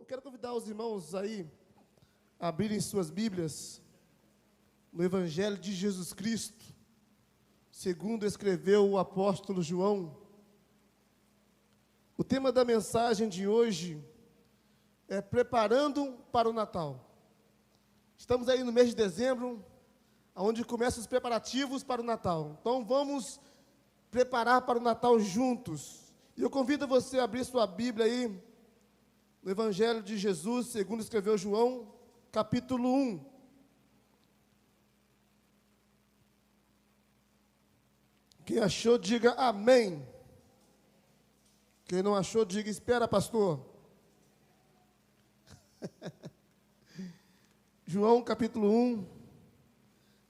Eu quero convidar os irmãos aí a abrirem suas Bíblias no Evangelho de Jesus Cristo, segundo escreveu o apóstolo João. O tema da mensagem de hoje é preparando para o Natal. Estamos aí no mês de dezembro, onde começam os preparativos para o Natal. Então vamos preparar para o Natal juntos. E eu convido você a abrir sua Bíblia aí no Evangelho de Jesus, segundo escreveu João, capítulo 1. Quem achou, diga amém. Quem não achou, diga espera, pastor. João capítulo 1,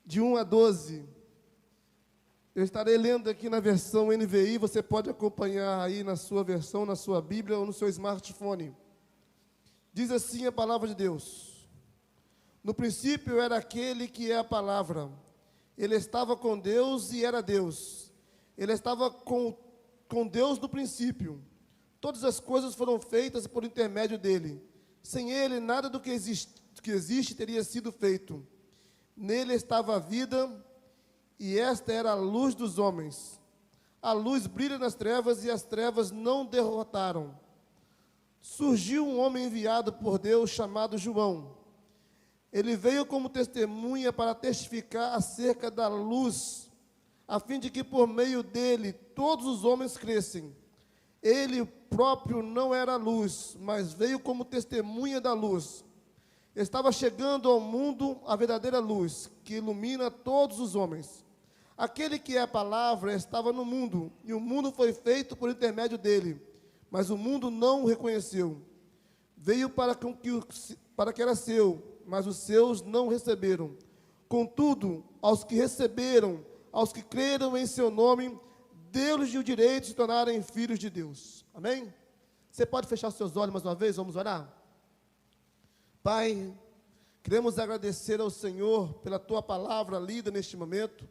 de 1 a 12. Eu estarei lendo aqui na versão NVI, você pode acompanhar aí na sua versão, na sua Bíblia ou no seu smartphone. Diz assim a palavra de Deus: no princípio era aquele que é a palavra. Ele estava com Deus e era Deus. Ele estava com Deus no princípio. Todas as coisas foram feitas por intermédio dele. Sem ele, nada do que existe teria sido feito. Nele estava a vida, e esta era a luz dos homens. A luz brilha nas trevas, e as trevas não derrotaram. Surgiu um homem enviado por Deus, chamado João. Ele veio como testemunha para testificar acerca da luz, a fim de que por meio dele todos os homens crescem. Ele próprio não era luz, mas veio como testemunha da luz. Estava chegando ao mundo a verdadeira luz, que ilumina todos os homens. Aquele que é a palavra estava no mundo, e o mundo foi feito por intermédio dele, mas o mundo não o reconheceu. Veio para que era seu, mas os seus não receberam. Contudo, aos que receberam, aos que creram em seu nome, deu-lhes o direito de se tornarem filhos de Deus. Amém? Você pode fechar os seus olhos mais uma vez? Vamos orar? Pai, queremos agradecer ao Senhor pela Tua palavra lida neste momento.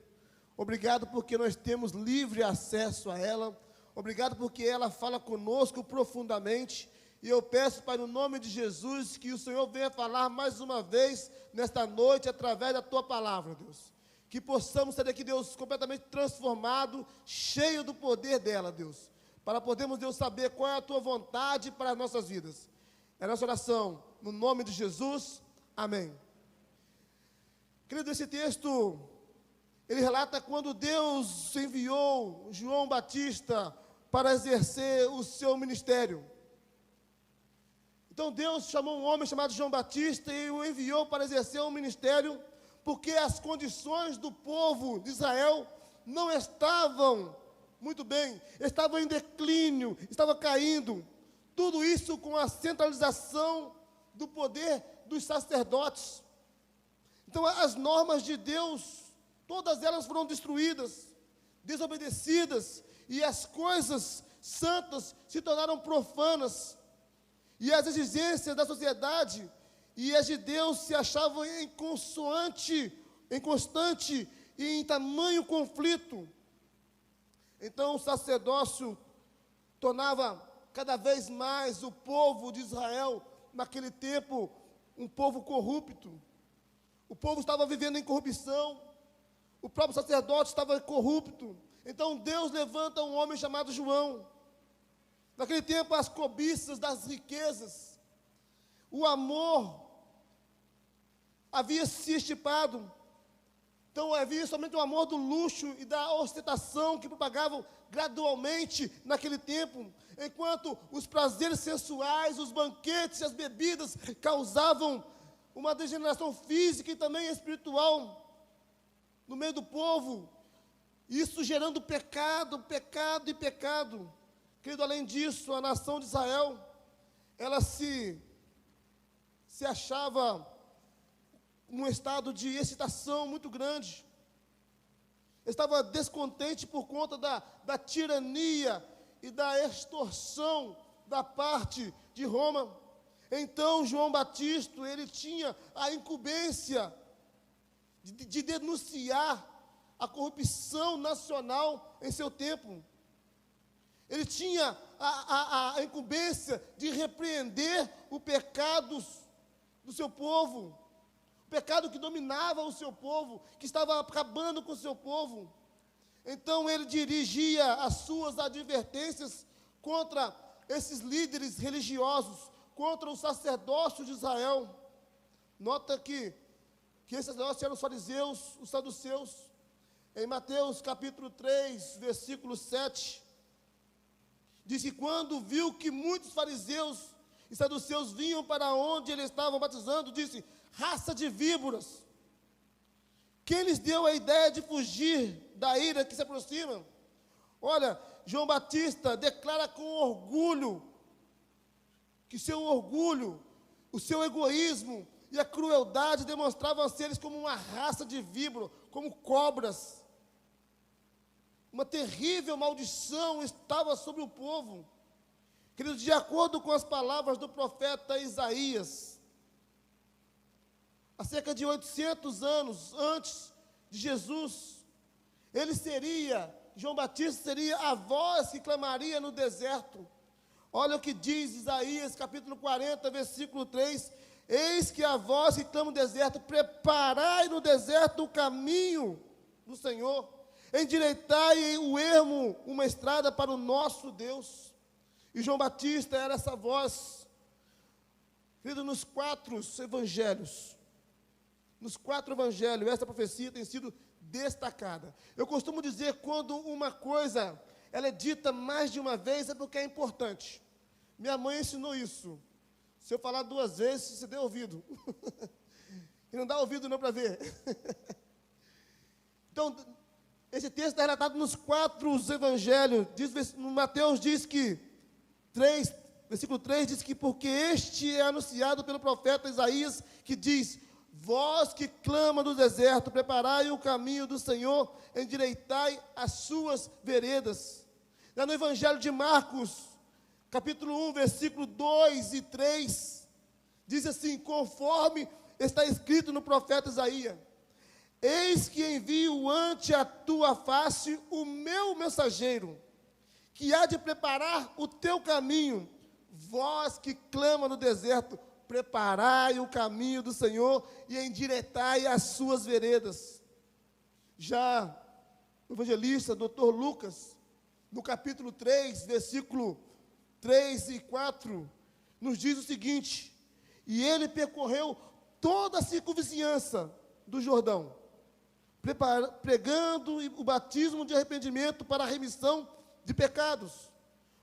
Obrigado porque nós temos livre acesso a ela. Obrigado porque ela fala conosco profundamente. E eu peço, Pai, no nome de Jesus, que o Senhor venha falar mais uma vez nesta noite através da Tua palavra, Deus. Que possamos ser aqui, Deus, completamente transformado, cheio do poder dela, Deus. Para podermos, Deus, saber qual é a Tua vontade para as nossas vidas. É a nossa oração, no nome de Jesus. Amém. Querido, esse texto, ele relata quando Deus enviou João Batista para exercer o seu ministério. Então Deus chamou um homem chamado João Batista e o enviou para exercer um ministério, porque as condições do povo de Israel não estavam muito bem, estavam em declínio, estavam caindo. Tudo isso com a centralização do poder dos sacerdotes. Então as normas de Deus, todas elas foram destruídas, desobedecidas, e as coisas santas se tornaram profanas. E as exigências da sociedade e as de Deus se achavam em constante e em tamanho conflito. Então o sacerdócio tornava cada vez mais o povo de Israel, naquele tempo, um povo corrupto. O povo estava vivendo em corrupção, o próprio sacerdote estava corrupto. Então Deus levanta um homem chamado João. Naquele tempo, as cobiças das riquezas, o amor havia se estipado. Então havia somente o amor do luxo e da ostentação que propagavam gradualmente naquele tempo, enquanto os prazeres sensuais, os banquetes e as bebidas causavam uma degeneração física e também espiritual no meio do povo, isso gerando pecado e pecado. Querido, além disso, a nação de Israel, ela se achava num estado de excitação muito grande. Estava descontente por conta da tirania e da extorsão da parte de Roma. Então, João Batista, ele tinha a incumbência de denunciar a corrupção nacional em seu tempo. Ele tinha a incumbência de repreender o pecado do seu povo, o pecado que dominava o seu povo, que estava acabando com o seu povo. Então ele dirigia as suas advertências contra esses líderes religiosos, contra o sacerdócio de Israel. Nota que esses sacerdotes eram os fariseus, os saduceus. Em Mateus capítulo 3, versículo 7, diz que quando viu que muitos fariseus e saduceus vinham para onde eles estavam batizando, disse: raça de víboras, quem lhes deu a ideia de fugir da ira que se aproxima? Olha, João Batista declara com orgulho que seu orgulho, o seu egoísmo e a crueldade demonstravam ser eles como uma raça de víboras, como cobras. Uma terrível maldição estava sobre o povo. Queridos, de acordo com as palavras do profeta Isaías, há cerca de 800 anos antes de Jesus, João Batista seria a voz que clamaria no deserto. Olha o que diz Isaías, capítulo 40, versículo 3: eis que a voz que clama no deserto, preparai no deserto o caminho do Senhor, endireitai o ermo, uma estrada para o nosso Deus. E João Batista era essa voz. Querido, nos 4 evangelhos, essa profecia tem sido destacada. Eu costumo dizer, quando uma coisa ela é dita mais de uma vez, é porque é importante. Minha mãe ensinou isso. Se eu falar 2 vezes, você dê ouvido. E não dá ouvido não para ver. Então, esse texto está relatado nos 4 evangelhos. No Mateus diz que, versículo 3, diz que porque este é anunciado pelo profeta Isaías, que diz: vós que clama no deserto, preparai o caminho do Senhor, endireitai as suas veredas. Lá no Evangelho de Marcos, capítulo 1, versículo 2 e 3, diz assim: conforme está escrito no profeta Isaías: eis que envio ante a tua face o meu mensageiro, que há de preparar o teu caminho. Vós que clama no deserto, preparai o caminho do Senhor e endireitai as suas veredas. Já o evangelista, Dr. Lucas, no capítulo 3, versículo 3 e 4, nos diz o seguinte: e ele percorreu toda a circunvizinhança do Jordão, pregando o batismo de arrependimento para a remissão de pecados,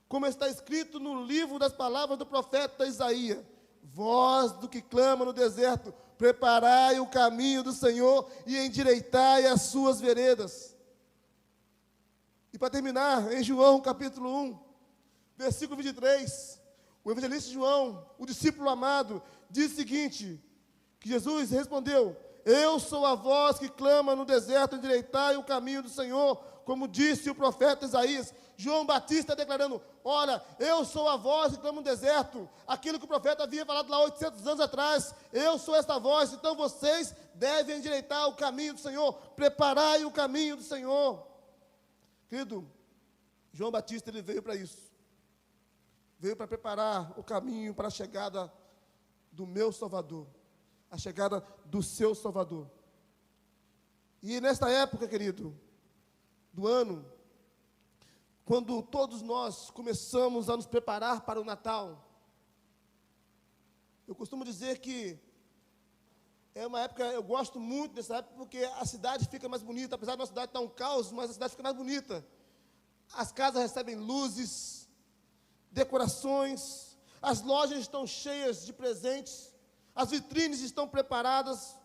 como está escrito no livro das palavras do profeta Isaías: vós do que clama no deserto, preparai o caminho do Senhor e endireitai as suas veredas. E para terminar, em João capítulo 1, versículo 23, o evangelista João, o discípulo amado, diz o seguinte, que Jesus respondeu: eu sou a voz que clama no deserto, endireitai o caminho do Senhor, como disse o profeta Isaías. João Batista declarando: olha, eu sou a voz que clama no deserto, aquilo que o profeta havia falado lá 800 anos atrás, eu sou esta voz, então vocês devem endireitar o caminho do Senhor, preparai o caminho do Senhor. Querido, João Batista, ele veio para isso, veio para preparar o caminho para a chegada do meu Salvador, a chegada do seu Salvador. E nesta época, querido, do ano, quando todos nós começamos a nos preparar para o Natal, eu costumo dizer que é uma época, eu gosto muito dessa época, porque a cidade fica mais bonita, apesar da nossa cidade estar um caos, mas a cidade fica mais bonita. As casas recebem luzes, decorações, as lojas estão cheias de presentes, as vitrines estão preparadas.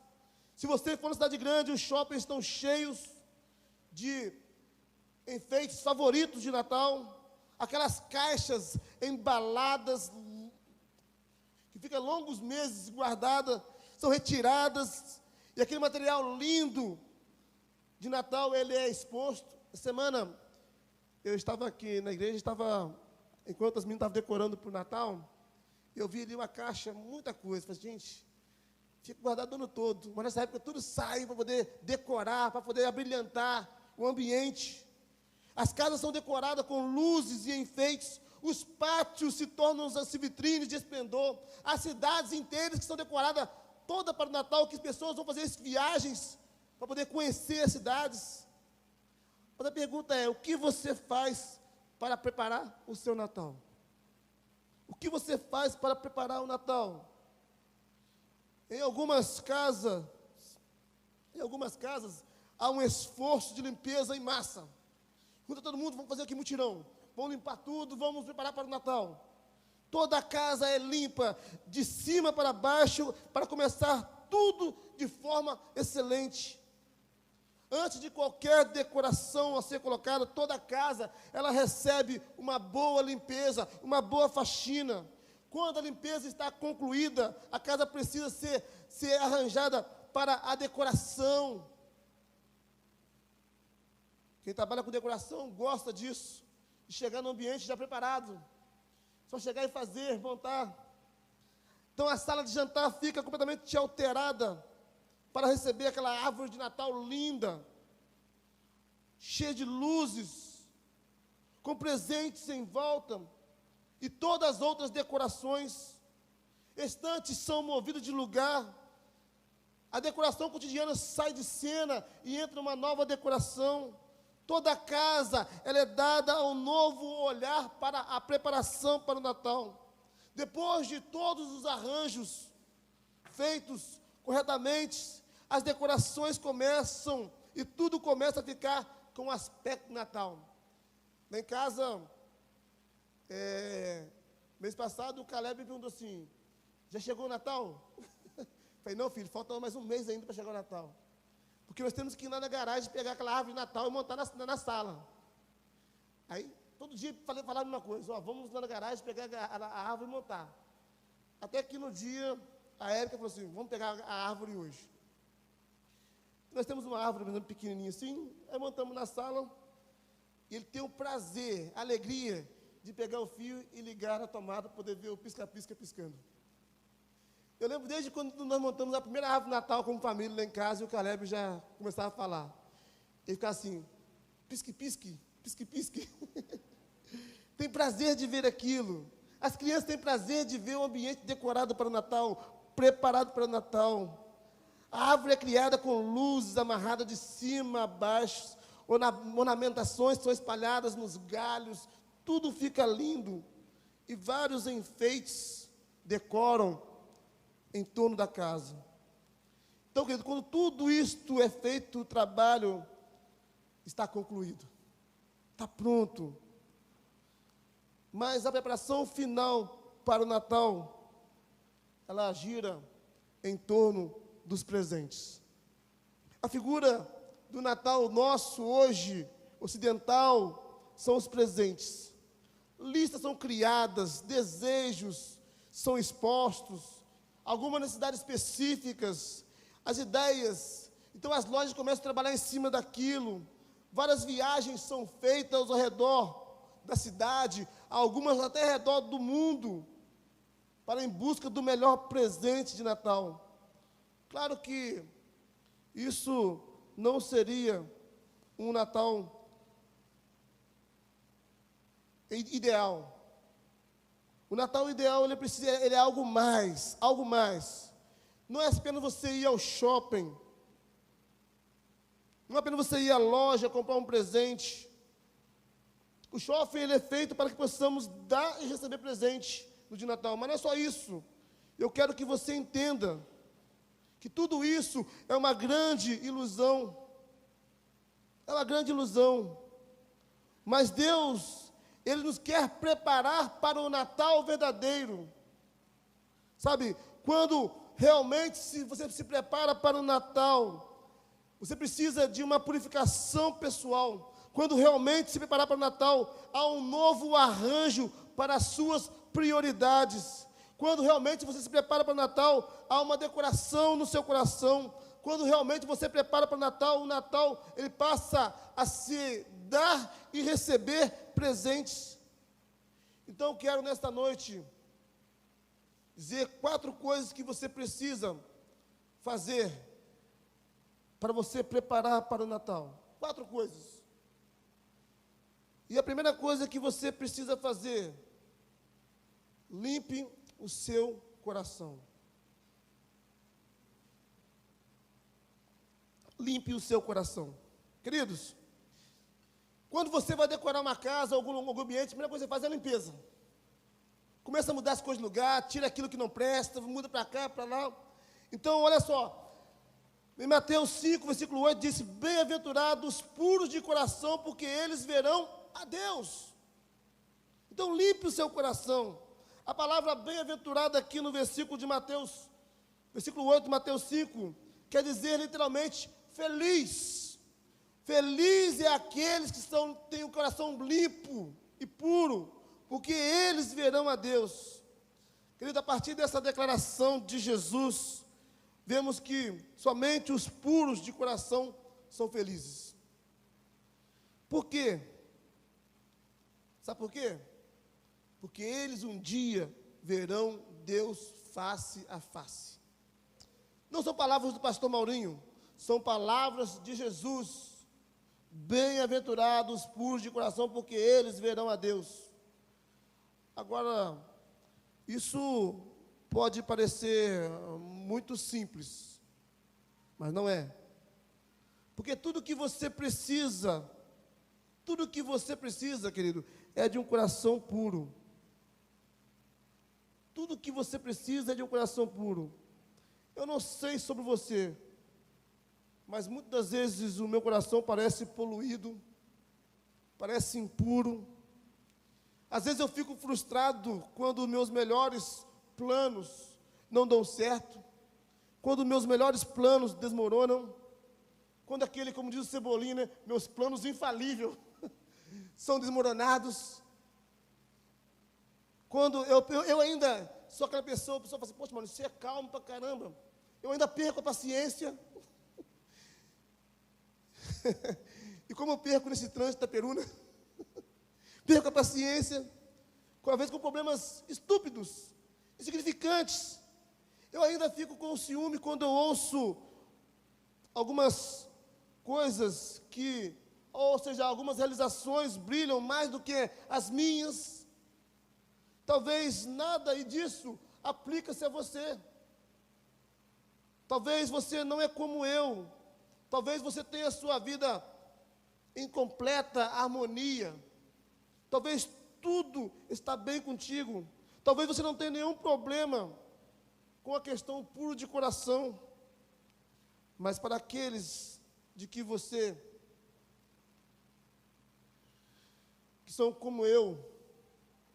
Se você for na cidade grande, os shoppings estão cheios de enfeites favoritos de Natal, aquelas caixas embaladas, que ficam longos meses guardadas, são retiradas, e aquele material lindo de Natal, ele é exposto. Essa semana, eu estava aqui na igreja, enquanto as meninas estavam decorando para o Natal, eu vi ali uma caixa, muita coisa. Falei: gente, fica guardado o ano todo, mas nessa época tudo sai para poder decorar, para poder abrilhantar o ambiente. As casas são decoradas com luzes e enfeites, Os pátios se tornam as vitrines de esplendor. As cidades inteiras que são decoradas toda para o Natal, que as pessoas vão fazer viagens para poder conhecer as cidades. Mas a pergunta é, o que você faz para preparar o seu Natal? O que você faz para preparar o Natal? Em algumas casas, há um esforço de limpeza em massa. Junta todo mundo, vamos fazer aqui mutirão. Vamos limpar tudo, vamos preparar para o Natal. Toda a casa é limpa, de cima para baixo, para começar tudo de forma excelente. Antes de qualquer decoração a ser colocada, toda a casa, ela recebe uma boa limpeza, uma boa faxina. Quando a limpeza está concluída, a casa precisa ser arranjada para a decoração. Quem trabalha com decoração gosta disso, de chegar no ambiente já preparado. Só chegar e fazer, montar. Então a sala de jantar fica completamente alterada para receber aquela árvore de Natal linda, cheia de luzes, com presentes em volta e todas as outras decorações. Estantes são movidos de lugar. A decoração cotidiana sai de cena e entra uma nova decoração. Toda a casa, ela é dada a um novo olhar para a preparação para o Natal. Depois de todos os arranjos feitos corretamente, as decorações começam e tudo começa a ficar com aspecto Natal. Lá em casa, mês passado, o Caleb me perguntou assim, já chegou o Natal? Falei, não, filho, falta mais um mês ainda para chegar o Natal. Porque nós temos que ir lá na garagem, pegar aquela árvore de Natal e montar na sala. Aí, todo dia falava a mesma coisa, vamos lá na garagem, pegar a árvore e montar. Até que no dia, a Érica falou assim, vamos pegar a árvore hoje. Nós temos uma árvore, por exemplo, pequenininha assim, aí montamos na sala, e ele tem o prazer, a alegria de pegar o fio e ligar na tomada para poder ver o pisca-pisca piscando. Eu lembro desde quando nós montamos a primeira árvore de Natal como família lá em casa, e o Caleb já começava a falar. Ele ficava assim, pisque-pisque, pisque-pisque. Tem prazer de ver aquilo. As crianças têm prazer de ver o ambiente decorado para o Natal, preparado para o Natal. A árvore é criada com luzes amarradas de cima a baixo, ornamentações são espalhadas nos galhos, tudo fica lindo. E vários enfeites decoram em torno da casa. Então, querido, quando tudo isto é feito, o trabalho está concluído, está pronto. Mas a preparação final para o Natal, ela gira em torno dos presentes. A figura do Natal nosso hoje, ocidental, são os presentes. Listas são criadas, desejos são expostos, algumas necessidades específicas, as ideias. Então as lojas começam a trabalhar em cima daquilo. Várias viagens são feitas ao redor da cidade, algumas até ao redor do mundo, para em busca do melhor presente de Natal. Claro que isso não seria um Natal ideal. O Natal ideal, ele é algo mais, algo mais. Não é apenas você ir ao shopping, não é apenas você ir à loja comprar um presente. O shopping, ele é feito para que possamos dar e receber presente no dia de Natal, mas não é só isso. Eu quero que você entenda que tudo isso é uma grande ilusão. É uma grande ilusão. Mas Deus, Ele nos quer preparar para o Natal verdadeiro. Sabe, quando realmente você se prepara para o Natal, você precisa de uma purificação pessoal. Quando realmente se preparar para o Natal, há um novo arranjo para as suas prioridades. Quando realmente você se prepara para o Natal, há uma decoração no seu coração. Quando realmente você prepara para o Natal, ele passa a se dar e receber presentes. Então, eu quero nesta noite dizer 4 coisas que você precisa fazer para você preparar para o Natal. 4 coisas. E a primeira coisa que você precisa fazer limpe o seu coração. Limpe o seu coração. Queridos, quando você vai decorar uma casa, algum ambiente, a primeira coisa que você faz é a limpeza. Começa a mudar as coisas de lugar, tira aquilo que não presta, muda para cá, para lá. Então, olha só, em Mateus 5, versículo 8, diz: bem-aventurados os puros de coração, porque eles verão a Deus. Então, limpe o seu coração. A palavra bem-aventurado aqui no versículo de Mateus, versículo 8 de Mateus 5, quer dizer literalmente feliz. Feliz é aqueles que têm o coração limpo e puro, porque eles verão a Deus. Querido, a partir dessa declaração de Jesus, vemos que somente os puros de coração são felizes. Por quê? Sabe por quê? Porque eles um dia verão Deus face a face. Não são palavras do pastor Maurinho, são palavras de Jesus. Bem-aventurados os puros de coração, porque eles verão a Deus. Agora, isso pode parecer muito simples, mas não é. Porque tudo que você precisa, querido, é de um coração puro. Tudo que você precisa é de um coração puro. Eu não sei sobre você, mas muitas das vezes o meu coração parece poluído, parece impuro. Às vezes eu fico frustrado quando os meus melhores planos não dão certo, quando os meus melhores planos desmoronam, quando aquele, como diz o Cebolinha, né, meus planos infalíveis são desmoronados. Quando eu ainda sou aquela pessoa, a pessoa fala assim: poxa, mano, você é calmo pra caramba. Eu ainda perco a paciência. E como eu perco nesse trânsito da Peruna, perco a paciência, às vezes com problemas estúpidos, insignificantes. Eu ainda fico com ciúme quando eu ouço algumas coisas ou seja, algumas realizações brilham mais do que as minhas. Talvez nada disso aplica-se a você. Talvez você não é como eu. Talvez você tenha a sua vida em completa harmonia. Talvez tudo está bem contigo. Talvez você não tenha nenhum problema com a questão puro de coração. Mas para aqueles de que são como eu,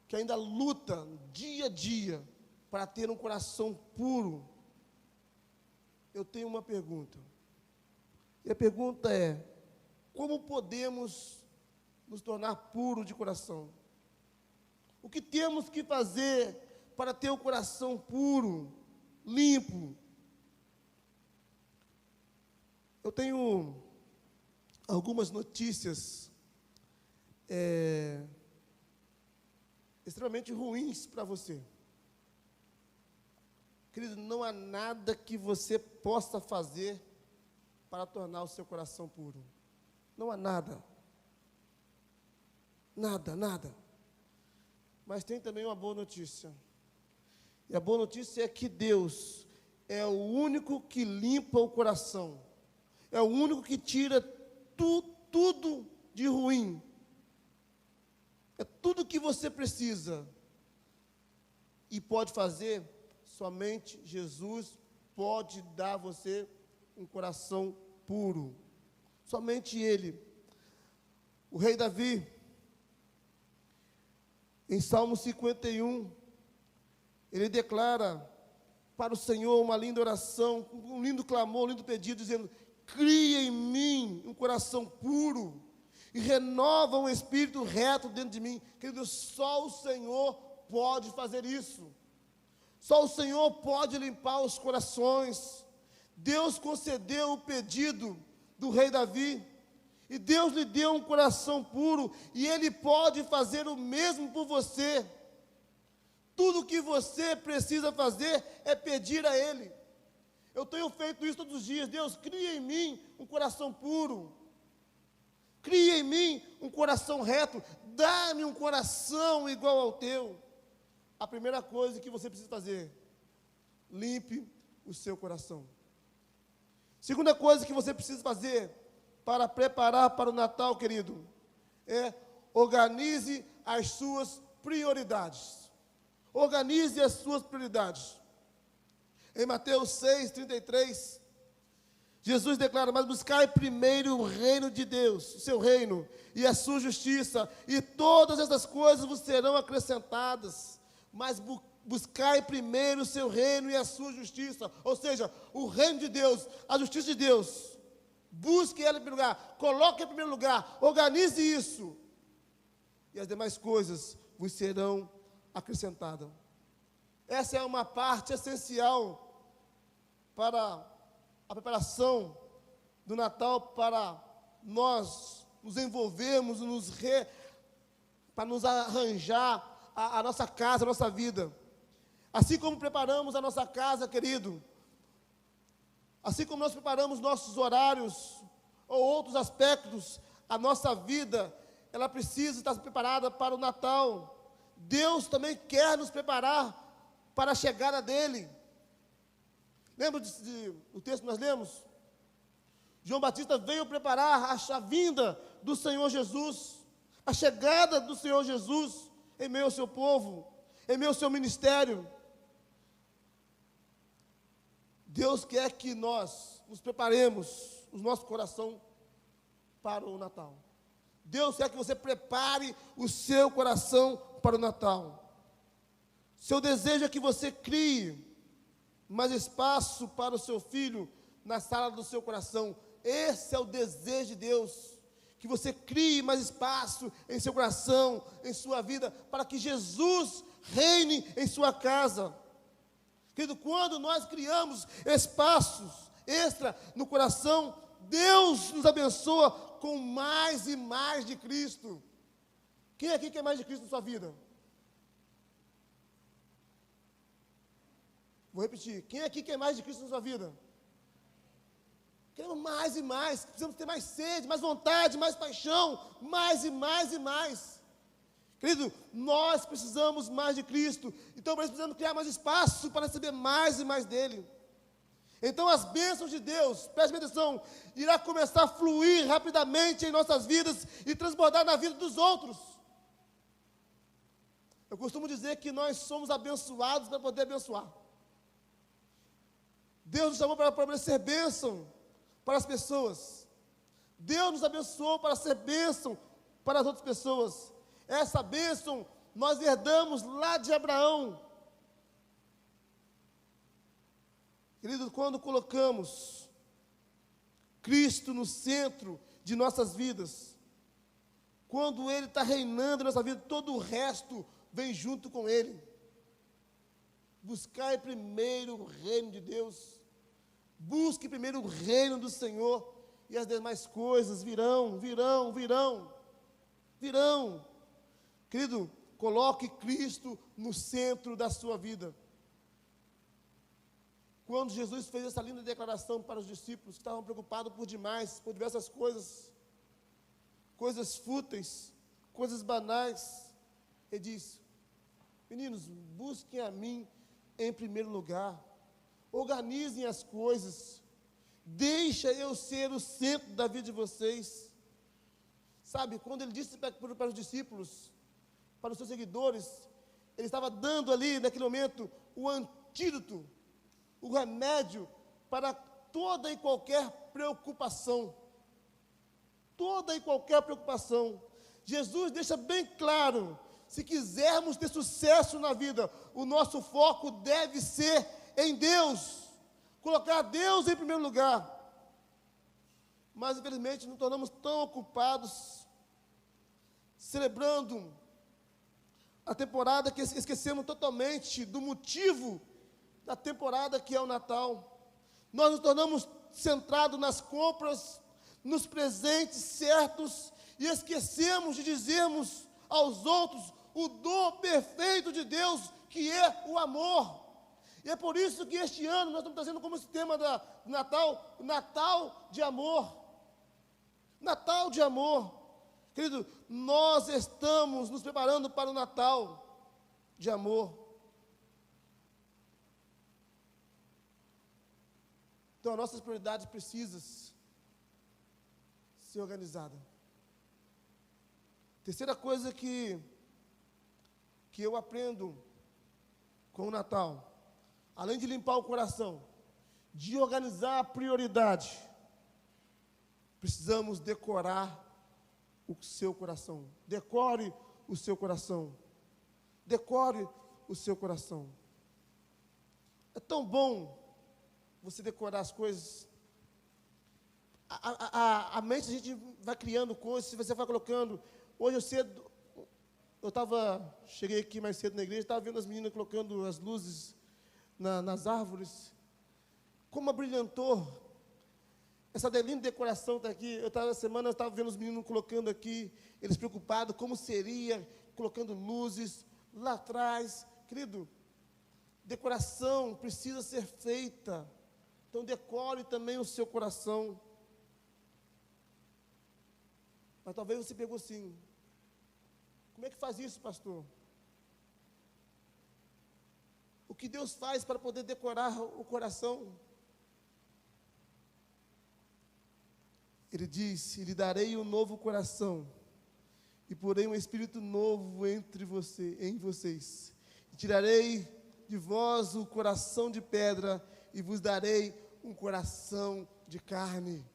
que ainda luta dia a dia para ter um coração puro, eu tenho uma pergunta. E a pergunta é: como podemos nos tornar puros de coração? O que temos que fazer para ter o coração puro, limpo? Eu tenho algumas notícias extremamente ruins para você. Querido, não há nada que você possa fazer para tornar o seu coração puro. Não há nada. Nada, nada. Mas tem também uma boa notícia. E a boa notícia é que Deus é o único que limpa o coração. É o único que tira tudo de ruim. É tudo que você precisa. E pode fazer, somente Jesus pode dar a você um coração puro. Somente Ele. O rei Davi, em Salmo 51, ele declara para o Senhor uma linda oração, um lindo clamor, um lindo pedido, dizendo: cria em mim um coração puro e renova um espírito reto dentro de mim. Querido, só o Senhor pode fazer isso. Só o Senhor pode limpar os corações. Deus concedeu o pedido do rei Davi, e Deus lhe deu um coração puro, e Ele pode fazer o mesmo por você. Tudo o que você precisa fazer é pedir a Ele. Eu tenho feito isso todos os dias. Deus, cria em mim um coração puro. Cria em mim um coração reto. Dá-me um coração igual ao teu. a primeira coisa que você precisa fazer, limpe o seu coração. Segunda coisa que você precisa fazer para preparar para o Natal, querido, é organize as suas prioridades. Organize as suas prioridades. Em Mateus 6:33, Jesus declara: mas buscai primeiro o reino de Deus, o seu reino, e a sua justiça, e todas essas coisas vos serão acrescentadas. Mas buscai primeiro o seu reino e a sua justiça, ou seja, o reino de Deus, a justiça de Deus. Busque ela em primeiro lugar, coloque em primeiro lugar, organize isso, e as demais coisas vos serão acrescentadas. Essa é uma parte essencial para a preparação do Natal, para nós nos envolvermos, para nos arranjar a nossa casa, a nossa vida. Assim como preparamos a nossa casa, querido, assim como nós preparamos nossos horários ou outros aspectos, a nossa vida, ela precisa estar preparada para o Natal. Deus também quer nos preparar para a chegada dEle. Lembra do texto que nós lemos? João Batista veio preparar a vinda do Senhor Jesus, a chegada do Senhor Jesus em meio ao seu povo, em meio ao seu ministério. Deus quer que nós nos preparemos o nosso coração para o Natal. Deus quer que você prepare o seu coração para o Natal. Seu desejo é que você crie mais espaço para o seu filho na sala do seu coração. Esse é o desejo de Deus, que você crie mais espaço em seu coração, em sua vida, para que Jesus reine em sua casa. Querido, quando nós criamos espaços extra no coração, Deus nos abençoa com mais e mais de Cristo. Quem aqui quer mais de Cristo na sua vida? Vou repetir. Quem aqui quer mais de Cristo na sua vida? Queremos mais e mais. Precisamos ter mais sede, mais vontade, mais paixão. Mais e mais e mais. Querido, nós precisamos mais de Cristo. Então nós precisamos criar mais espaço para receber mais e mais dEle. Então as bênçãos de Deus, preste atenção, irá começar a fluir rapidamente em nossas vidas e transbordar na vida dos outros. Eu costumo dizer que nós somos abençoados para poder abençoar. Deus nos chamou para ser bênção para as pessoas. Deus nos abençoou para ser bênção para as outras pessoas. Essa bênção nós herdamos lá de Abraão. Querido, quando colocamos Cristo no centro de nossas vidas, quando Ele está reinando em nossa vida, todo o resto vem junto com Ele. Buscai primeiro o reino de Deus. Busque primeiro o reino do Senhor, e as demais coisas virão. Querido, coloque Cristo no centro da sua vida. Quando Jesus fez essa linda declaração para os discípulos, que estavam preocupados por demais, por diversas coisas fúteis, coisas banais, Ele disse: meninos, busquem a mim em primeiro lugar. Organizem as coisas. Deixa eu ser o centro da vida de vocês. Sabe, quando Ele disse para os discípulos, para os seus seguidores, Ele estava dando ali, naquele momento, o antídoto, o remédio para toda e qualquer preocupação. Toda e qualquer preocupação. Jesus deixa bem claro: se quisermos ter sucesso na vida, o nosso foco deve ser em Deus, colocar Deus em primeiro lugar. Mas infelizmente nos tornamos tão ocupados celebrando a temporada que esquecemos totalmente do motivo da temporada, que é o Natal. Nós nos tornamos centrados nas compras, nos presentes certos, e esquecemos de dizermos aos outros o dom perfeito de Deus, que é o amor. E é por isso que este ano nós estamos trazendo como esse tema do Natal, o Natal de amor. Natal de amor. Querido, nós estamos nos preparando para o Natal de amor. Então, as nossas prioridades precisam ser organizadas. Terceira coisa que eu aprendo com o Natal, além de limpar o coração, de organizar a prioridade, precisamos decorar o seu coração. Decore o seu coração. Decore o seu coração. É tão bom você decorar as coisas. A mente, a gente vai criando coisas, se você vai colocando. Hoje eu cedo, cheguei aqui mais cedo na igreja, estava vendo as meninas colocando as luzes nas árvores. Como abrilhantou. Essa linda decoração está aqui. Semana eu estava vendo os meninos colocando aqui, eles preocupados, como seria, colocando luzes lá atrás. Querido, decoração precisa ser feita. Então decore também o seu coração. Mas talvez você pegou assim. Como é que faz isso, pastor? O que Deus faz para poder decorar o coração? Ele diz: lhe darei um novo coração, e porei um espírito novo em vocês. E tirarei de vós o coração de pedra, e vos darei um coração de carne.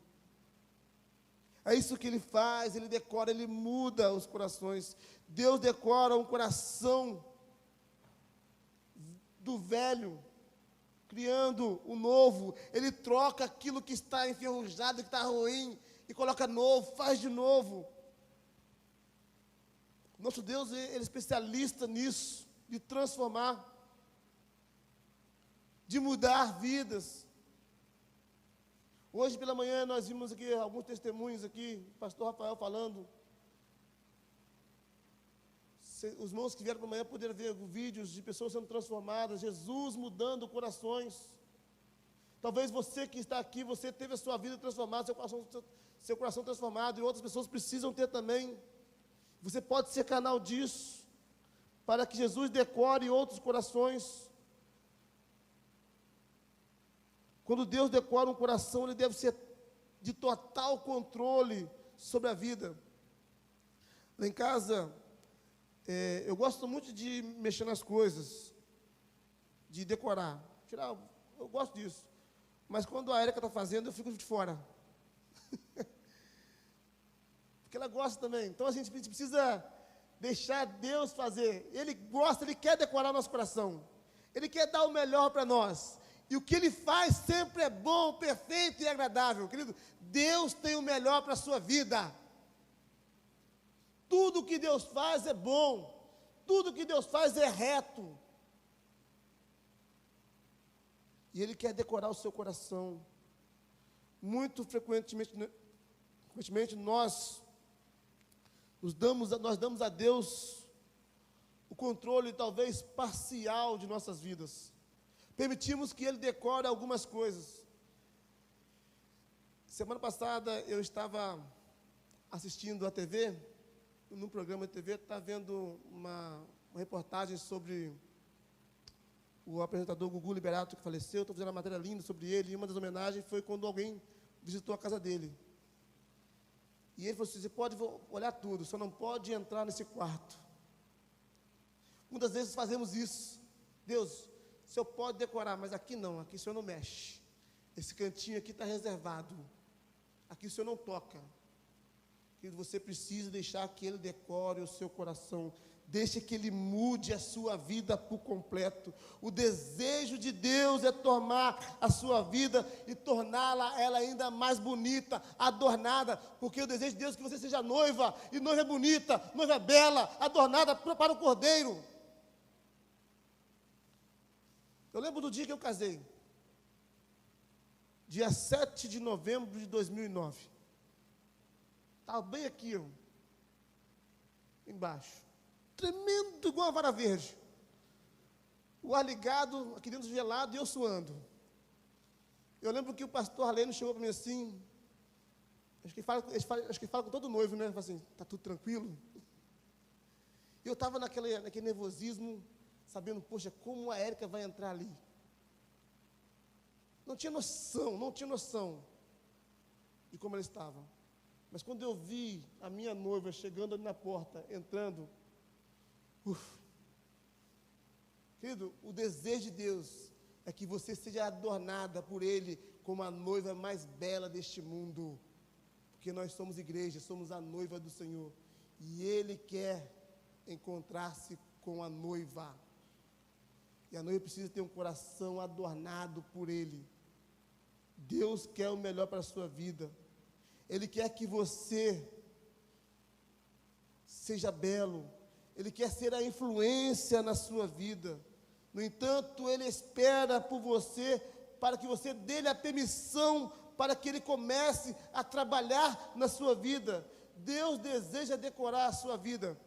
É isso que ele faz, ele decora, ele muda os corações. Deus decora um coração do velho, criando o novo. Ele troca aquilo que está enferrujado, que está ruim, e coloca novo, faz de novo. Nosso Deus, ele é especialista nisso, de transformar, de mudar vidas. Hoje pela manhã nós vimos aqui alguns testemunhos aqui, o pastor Rafael falando. Os irmãos que vieram pela manhã puderam ver vídeos de pessoas sendo transformadas, Jesus mudando corações. Talvez você que está aqui, você teve a sua vida transformada, seu coração transformado, e outras pessoas precisam ter também. Você pode ser canal disso, para que Jesus decore outros corações. Quando Deus decora um coração, ele deve ser de total controle sobre a vida. Lá em casa, eu gosto muito de mexer nas coisas, de decorar, eu gosto disso. Mas quando a Érica está fazendo, eu fico de fora. Porque ela gosta também. Então a gente precisa deixar Deus fazer. Ele gosta, Ele quer decorar nosso coração. Ele quer dar o melhor para nós. E o que Ele faz sempre é bom, perfeito e agradável. Querido, Deus tem o melhor para a sua vida. Tudo que Deus faz é bom. Tudo que Deus faz é reto. E Ele quer decorar o seu coração. Muito frequentemente nós damos a Deus o controle, talvez parcial, de nossas vidas. Permitimos que Ele decore algumas coisas. Semana passada eu estava assistindo a TV, num programa de TV, estava vendo uma reportagem sobre o apresentador Gugu Liberato, que faleceu. Estou fazendo uma matéria linda sobre ele, e uma das homenagens foi quando alguém visitou a casa dele. E ele falou assim: você pode olhar tudo, só não pode entrar nesse quarto. Muitas vezes fazemos isso. Deus, o Senhor pode decorar, mas aqui não, aqui o Senhor não mexe. Esse cantinho aqui está reservado. Aqui o Senhor não toca. Querido, você precisa deixar que Ele decore o seu coração. Deixe que Ele mude a sua vida por completo. O desejo de Deus é tomar a sua vida e torná-la ela ainda mais bonita, adornada, porque o desejo de Deus é que você seja noiva, e noiva bonita, noiva bela, adornada para o Cordeiro. Eu lembro do dia que eu casei, dia 7 de novembro de 2009. Estava bem aqui, ó, embaixo. Tremendo igual uma vara verde. O ar ligado, aqui dentro gelado, e eu suando. Eu lembro que o pastor Arleno chegou para mim assim, acho que ele fala com todo noivo, né? Fala assim: está tudo tranquilo? E eu estava naquele nervosismo, sabendo, poxa, como a Érica vai entrar ali? não tinha noção de como ela estava. Mas quando eu vi a minha noiva chegando ali na porta, entrando, querido, o desejo de Deus é que você seja adornada por Ele como a noiva mais bela deste mundo, porque nós somos igreja, somos a noiva do Senhor, e Ele quer encontrar-se com a noiva, e a noiva precisa ter um coração adornado por Ele. Deus quer o melhor para a sua vida, Ele quer que você seja belo, Ele quer ser a influência na sua vida. No entanto, Ele espera por você, para que você dê-lhe a permissão, para que Ele comece a trabalhar na sua vida. Deus deseja decorar a sua vida.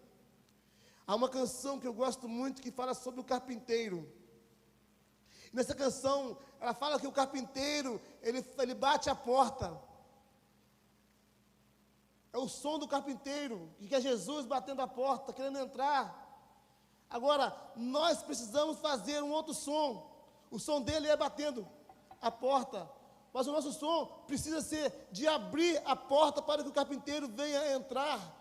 Há uma canção que eu gosto muito, que fala sobre o carpinteiro. Nessa canção, ela fala que o carpinteiro, ele bate a porta. É o som do carpinteiro, que é Jesus batendo a porta, querendo entrar. Agora, nós precisamos fazer um outro som. O som dele é batendo a porta, mas o nosso som precisa ser de abrir a porta para que o carpinteiro venha entrar.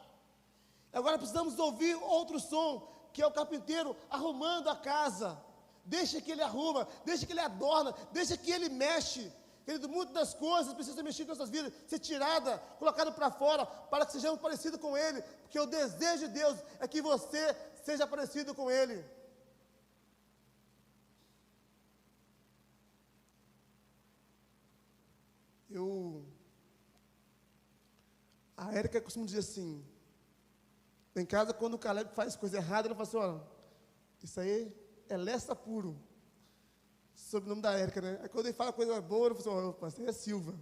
Agora precisamos ouvir outro som, que é o carpinteiro arrumando a casa. Deixa que ele arruma, deixa que ele adorna, deixa que ele mexe. Querido, muitas das coisas precisam ser mexidas em nossas vidas, ser tirada, colocada para fora, para que sejamos parecidos com Ele, porque o desejo de Deus é que você seja parecido com Ele. A Érica costuma dizer assim, em casa, quando o Caleb faz coisa errada, ela fala assim, olha, isso aí é lessa puro. Sobrenome da Érica, né? Aí quando ele fala coisa boa, eu falo assim, opa, isso aí é Silva.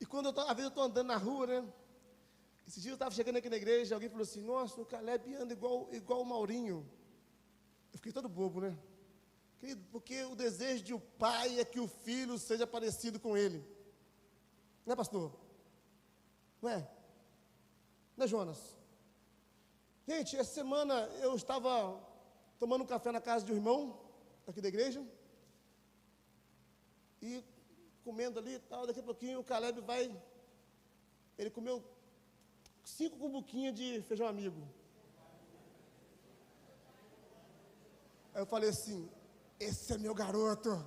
E quando às vezes eu estou andando na rua, né? Esse dia eu estava chegando aqui na igreja, alguém falou assim, nossa, o Caleb anda igual o Maurinho. Eu fiquei todo bobo, né? Querido, porque o desejo de um pai é que o filho seja parecido com ele. Não é, pastor? Não é? Não é, Jonas? Gente, essa semana eu estava tomando um café na casa de um irmão, aqui da igreja, e comendo ali e tal, daqui a pouquinho o Caleb ele comeu 5 cumbuquinhas de feijão amigo. Aí eu falei assim, esse é meu garoto.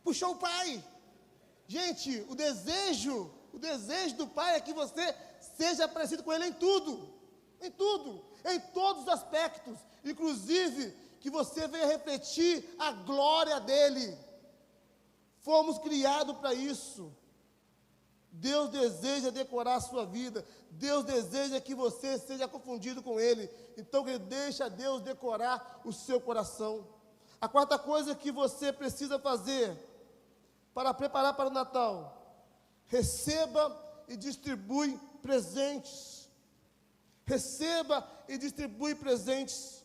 Puxou o pai. Gente, o desejo do pai é que você seja parecido com ele em tudo, em todos os aspectos, inclusive que você venha refletir a glória dele. Fomos criados para isso. Deus deseja decorar a sua vida, Deus deseja que você seja confundido com Ele, então deixa Deus decorar o seu coração. A quarta coisa que você precisa fazer para preparar para o Natal, receba e distribui presentes. Receba e distribui presentes.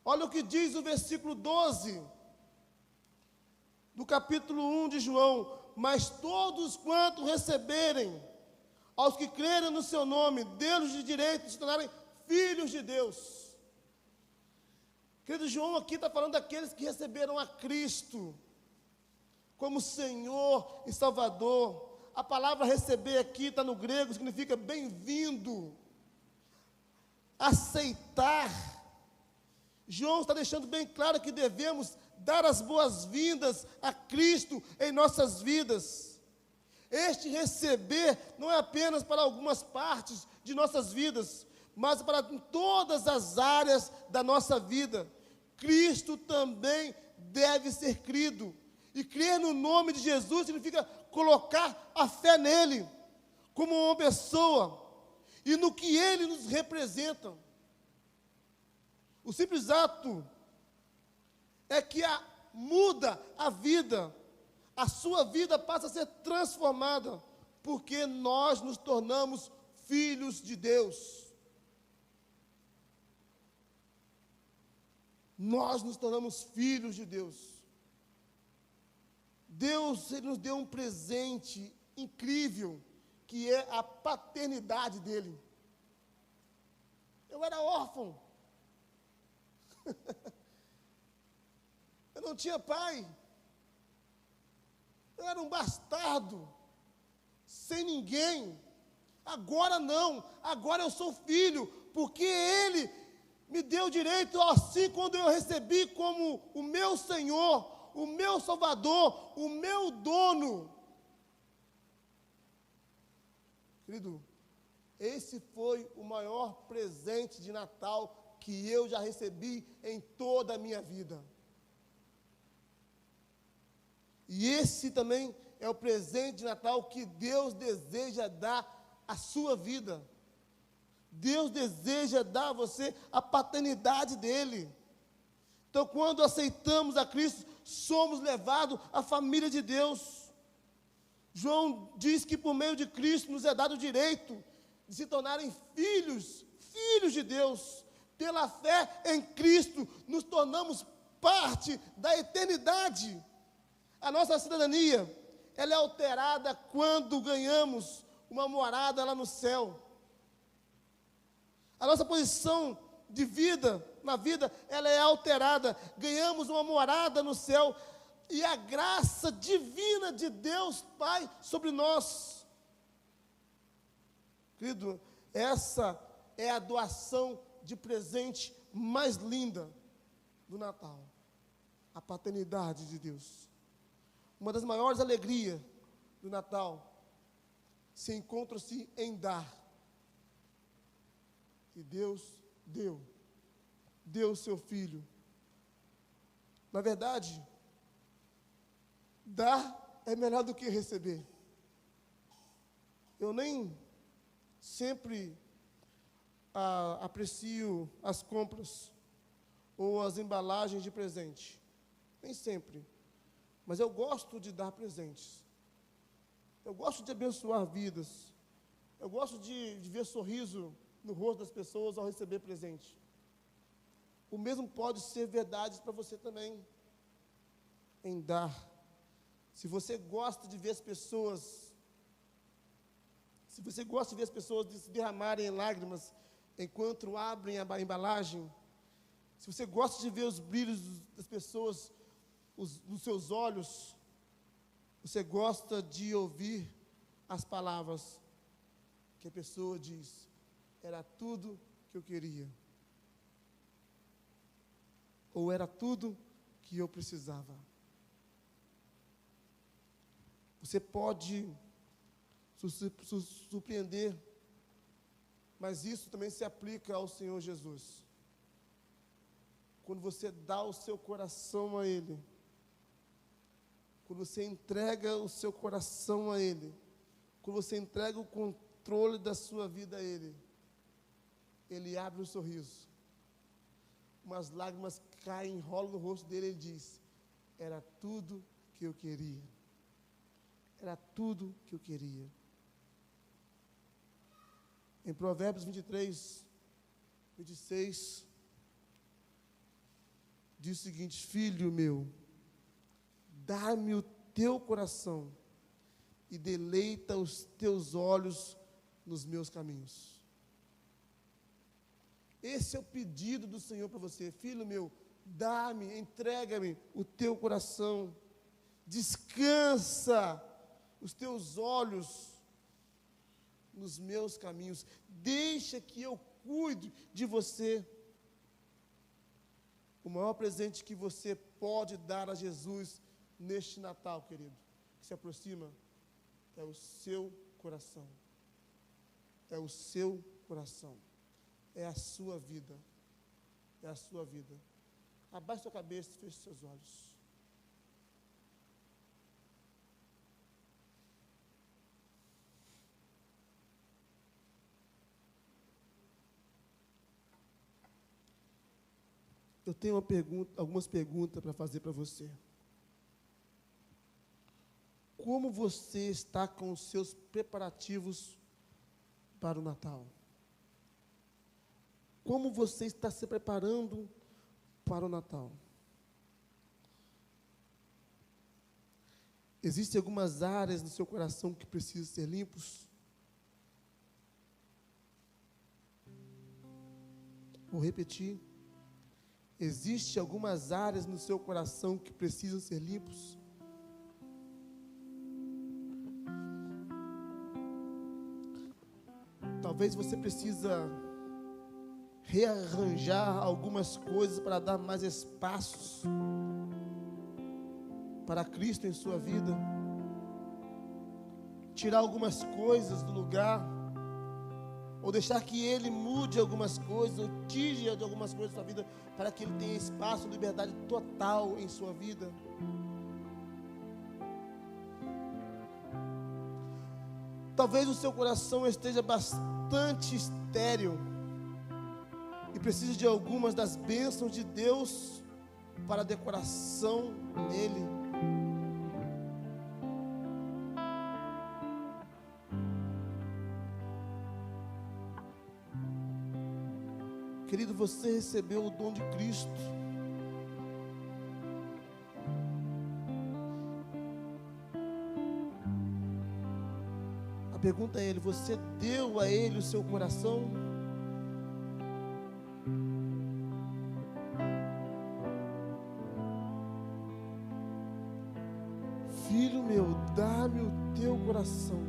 Olha o que diz o versículo 12, do capítulo 1 de João, mas todos quanto receberem, aos que crerem no seu nome, dê-los de direito de se tornarem filhos de Deus. Querido, João aqui está falando daqueles que receberam a Cristo como Senhor e Salvador. A palavra receber aqui está no grego, significa bem-vindo, aceitar. João está deixando bem claro que devemos dar as boas-vindas a Cristo em nossas vidas. Este receber não é apenas para algumas partes de nossas vidas, mas para todas as áreas da nossa vida. Cristo também deve ser crido. E crer no nome de Jesus significa colocar a fé nele, como uma pessoa, e no que ele nos representa. O simples ato é que muda a vida, a sua vida passa a ser transformada, porque nós nos tornamos filhos de Deus. Nós nos tornamos filhos de Deus. Deus, Ele nos deu um presente incrível, que é a paternidade dEle. Eu era órfão. Eu não tinha pai. Eu era um bastardo, sem ninguém. Agora não, agora eu sou filho, porque Ele me deu direito, assim, quando eu recebi como o meu Senhor, o meu Salvador, o meu dono. Querido, esse foi o maior presente de Natal que eu já recebi em toda a minha vida. E esse também é o presente de Natal que Deus deseja dar à sua vida. Deus deseja dar a você a paternidade dEle. Então, quando aceitamos a Cristo, somos levados à família de Deus. João diz que por meio de Cristo nos é dado o direito de se tornarem filhos de Deus. Pela fé em Cristo, nos tornamos parte da eternidade. A nossa cidadania, ela é alterada quando ganhamos uma morada lá no céu. A nossa posição de vida, na vida, ela é alterada. Ganhamos uma morada no céu e a graça divina de Deus Pai sobre nós. Querido, essa é a doação de presente mais linda do Natal. A paternidade de Deus. Uma das maiores alegrias do Natal se encontra-se em dar. E Deus deu o seu Filho. Na verdade, dar é melhor do que receber. Eu nem sempre aprecio as compras ou as embalagens de presente. Nem sempre. Mas eu gosto de dar presentes. Eu gosto de abençoar vidas. Eu gosto de ver sorriso no rosto das pessoas ao receber presente. O mesmo pode ser verdade para você também. Em dar. Se você gosta de ver as pessoas, se se derramarem em lágrimas enquanto abrem a embalagem, se você gosta de ver os brilhos das pessoas nos seus olhos, você gosta de ouvir as palavras que a pessoa diz, era tudo que eu queria, ou era tudo que eu precisava. Você pode se surpreender, mas isso também se aplica ao Senhor Jesus. Quando você dá o seu coração a Ele, quando você entrega o seu coração a Ele, quando você entrega o controle da sua vida a Ele, Ele abre um sorriso, umas lágrimas caem, enrolam no rosto dele, Ele diz, era tudo que eu queria, era tudo que eu queria. Em Provérbios 23, 26, diz o seguinte, filho meu, dá-me o teu coração e deleita os teus olhos nos meus caminhos. Esse é o pedido do Senhor para você. Filho meu, dá-me, entrega-me o teu coração. Descansa os teus olhos nos meus caminhos. Deixa que eu cuide de você. O maior presente que você pode dar a Jesus neste Natal, querido, que se aproxima, é o seu coração. É o seu coração. É a sua vida. É a sua vida. Abaixe sua cabeça e feche seus olhos. Eu tenho algumas perguntas para fazer para você. Como você está com os seus preparativos para o Natal? Como você está se preparando para o Natal? Existem algumas áreas no seu coração que precisam ser limpos? Vou repetir. Existem algumas áreas no seu coração que precisam ser limpos. Talvez você precisa rearranjar algumas coisas para dar mais espaços para Cristo em sua vida. Tirar algumas coisas do lugar, ou deixar que Ele mude algumas coisas, ou tire de algumas coisas da sua vida, para que Ele tenha espaço, liberdade total em sua vida. Talvez o seu coração esteja bastante estéril e precise de algumas das bênçãos de Deus para decoração nele. Querido, você recebeu o dom de Cristo. A pergunta é ele: você deu a Ele o seu coração? Filho meu, dá-me o teu coração.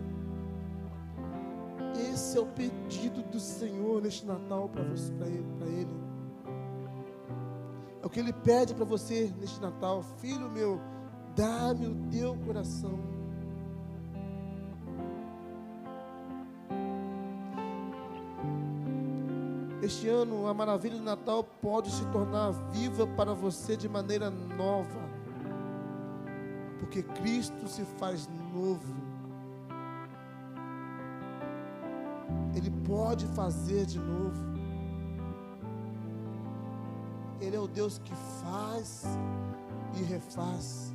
Esse é o pedido do Senhor neste Natal para você, para Ele. É o que Ele pede para você neste Natal. Filho meu, dá-me o teu coração. Este ano, a maravilha do Natal pode se tornar viva para você de maneira nova, porque Cristo se faz novo. Ele pode fazer de novo. Ele é o Deus que faz e refaz.